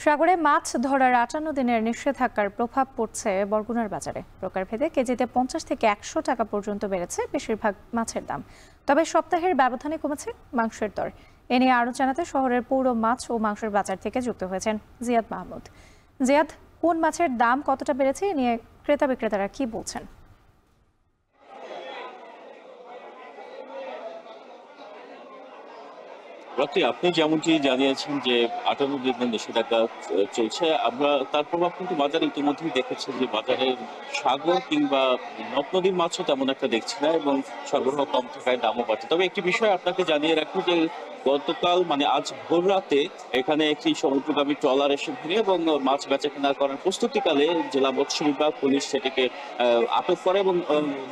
সাগরে মাছ ধরার ৫৮ দিনের নিষেধাজ্ঞার প্রভাব পড়ছে বরগুনার বাজারে। প্রকারভেদে কেজিতে ৫০ থেকে ১০০ টাকা পর্যন্ত বেড়েছে বেশিরভাগ মাছের দাম। তবে সপ্তাহের ব্যবধানে কমেছে মাংসের দর। এ নিয়ে আরও জানাতে শহরের পৌর মাছ ও মাংসের বাজার থেকে যুক্ত হয়েছেন জিয়াদ মাহমুদ। জিয়াদ, কোন মাছের দাম কতটা বেড়েছে এ নিয়ে ক্রেতা বিক্রেতারা কি বলছেন? আপনি যেমনটি জানিয়েছেন যে ৫৮ দিনের নিষেধাজ্ঞা চলছে। আমরা তার প্রভাব কিন্তু বাজারে ইতিমধ্যেই দেখেছি যে বাজারের সাগর কিংবা নদ নদীর মাছও তেমন একটা দেখছি না এবং সরবরাহ কম থাকায় দামও বাড়ছে। তবে একটি বিষয় আপনাকে জানিয়ে রাখি যে গতকাল মানে আজ ভোর রাতে এখানে একটি সমুদ্রগামী ট্রলার এসে ভিড়ে এবং মাছ বেচাকেনা করার প্রস্তুতিকালে জেলা মৎস্য বিভাগ পুলিশ সেটিকে আটক করে এবং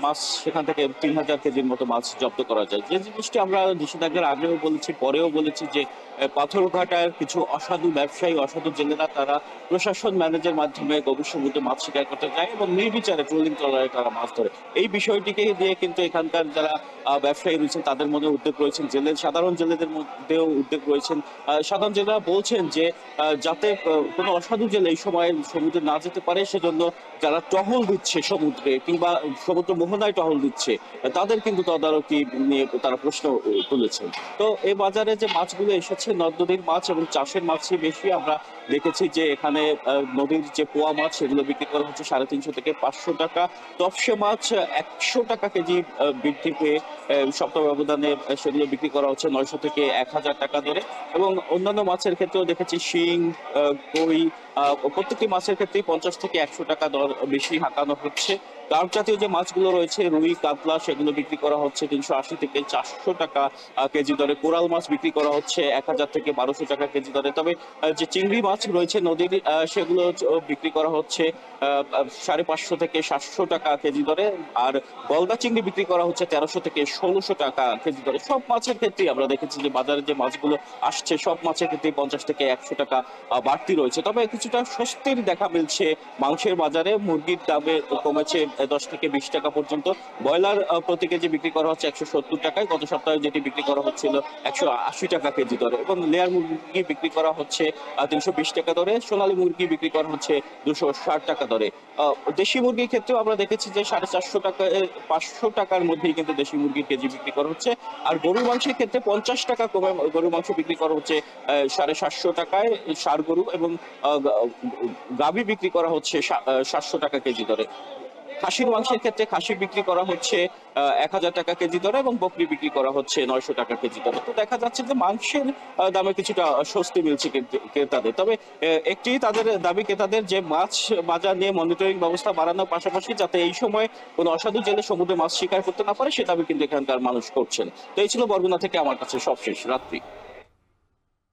মাছ সেখান থেকে ৩,০০০ কেজির মতো মাছ জব্দ করা যায়। যে জিনিসটি আমরা নিষেধাজ্ঞার আগেও বলেছি, পরেও বলেছি যে পাথরঘাটার কিছু অসাধু ব্যবসায়ী, অসাধু জেলেরা তারা প্রশাসন ম্যানেজের মাধ্যমে গভীর সমুদ্রে মাছ শিকার করতে যায় এবং নির্বিচারে ট্রোলিং ট্রলারে তারা মাছ ধরে। এই বিষয়টিকে দিয়ে কিন্তু এখানকার যারা ব্যবসায়ী রয়েছেন তাদের মধ্যে উদ্যোগ রয়েছেন, সাধারণ জেলেদের মধ্যেও উদ্যোগ রয়েছেন। সাধারণ জেলেরা বলছেন যে যাতে কোনো অসাধু জেলে এই সময় সমুদ্রে না যেতে পারে সেজন্য যারা টহল দিচ্ছে সমুদ্রে কিংবা সমুদ্র মোহনায় টহল দিচ্ছে তাদের কিন্তু তদারকি নিয়ে তারা প্রশ্ন তুলেছেন। তো এই বাজারে যে মাছগুলো এসেছে নদ নদীর মাছ এবং চাষের মাছই বেশি। আমরা দেখেছি যে এখানে নদীর যে পোয়া মাছ সেগুলো বিক্রি করা হচ্ছে ৩৫০ থেকে ৫০০ টাকা। তফসে মাছ ১০০ টাকা কেজি বৃদ্ধি পেয়ে সপ্তাহ ব্যবধানে সেগুলো বিক্রি করা হচ্ছে ৯০০ থেকে ১,০০০ টাকা দরে। এবং অন্যান্য মাছের ক্ষেত্রেও দেখেছি শিং, কই, প্রত্যেকটি মাছের ক্ষেত্রেই ৫০ থেকে ১০০ টাকা দর বেশি হাঁকানো হচ্ছে। কার্প জাতীয় যে মাছগুলো রয়েছে রুই, কাতলা সেগুলো বিক্রি করা হচ্ছে ৩৮০ থেকে ৪০০ টাকা কেজি দরে। কোরাল মাছ বিক্রি করা হচ্ছে ১,০০০ থেকে ১২০০ টাকা কেজি দরে। তবে যে চিংড়ি মাছ রয়েছে নদীর সেগুলো বিক্রি করা হচ্ছে ৫৫০ থেকে ৭০০ টাকা কেজি দরে। আর গলদা চিংড়ি বিক্রি করা হচ্ছে ১৩০০ থেকে ১৬০০ টাকা কেজি দরে। সব মাছের ক্ষেত্রেই আমরা দেখেছি যে বাজারে যে মাছগুলো আসছে সব মাছের ক্ষেত্রেই ৫০ থেকে ১০০ টাকা বাড়তি রয়েছে। তবে কিছুটা স্বস্তির দেখা মিলছে মাংসের বাজারে। মুরগির দামে কমেছে ১০ থেকে ২০ টাকা পর্যন্ত। ব্রয়লার প্রতি কেজি বিক্রি করা হচ্ছে ১৭০ টাকায়, গত সপ্তাহে যেটি বিক্রি করা হচ্ছিল ১৮০ টাকা কেজি দরে। এবং লেয়ার মুরগি বিক্রি করা হচ্ছে ৩২০ টাকা দরে। সোনালী মুরগি বিক্রি করা হচ্ছে ২৬০ টাকা দরে। দেশি মুরগির ক্ষেত্রেও আমরা দেখেছি যে ৪৫০ টাকা ৫০০ টাকার মধ্যেই কিন্তু দেশি মুরগির কেজি বিক্রি করা হচ্ছে। আর গরুর মাংসের ক্ষেত্রে ৫০ টাকা কমে গরুর মাংস বিক্রি করা হচ্ছে ৭৫০ টাকায় ষাঁড় গরু এবং গাভী বিক্রি করা হচ্ছে ৭০০ টাকা কেজি দরে। খাসির মাংসের ক্ষেত্রে খাসি বিক্রি করা হচ্ছে ১,০০০ টাকা কেজি দরে এবং বকরি বিক্রি করা হচ্ছে ৯০০ টাকা কেজি দরে। তো দেখা যাচ্ছে যে মাংসের দামে কিছুটা স্বস্তি মিলছে ক্রেতাদের। তবে একটি তাদের দাবি ক্রেতাদের যে মাছ বাজার নিয়ে মনিটরিং ব্যবস্থা বাড়ানোর পাশাপাশি যাতে এই সময় কোনো অসাধু জেলে সমুদ্রে মাছ শিকার করতে না পারে সে দাবি কিন্তু এখানকার মানুষ করছেন। তো এই ছিল বরগুনা থেকে আমার কাছে সবশেষ রাত্রি।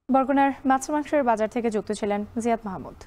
বরগুনার মাছ মাংসের বাজার থেকে যুক্ত ছিলেন জিয়াদ মাহমুদ।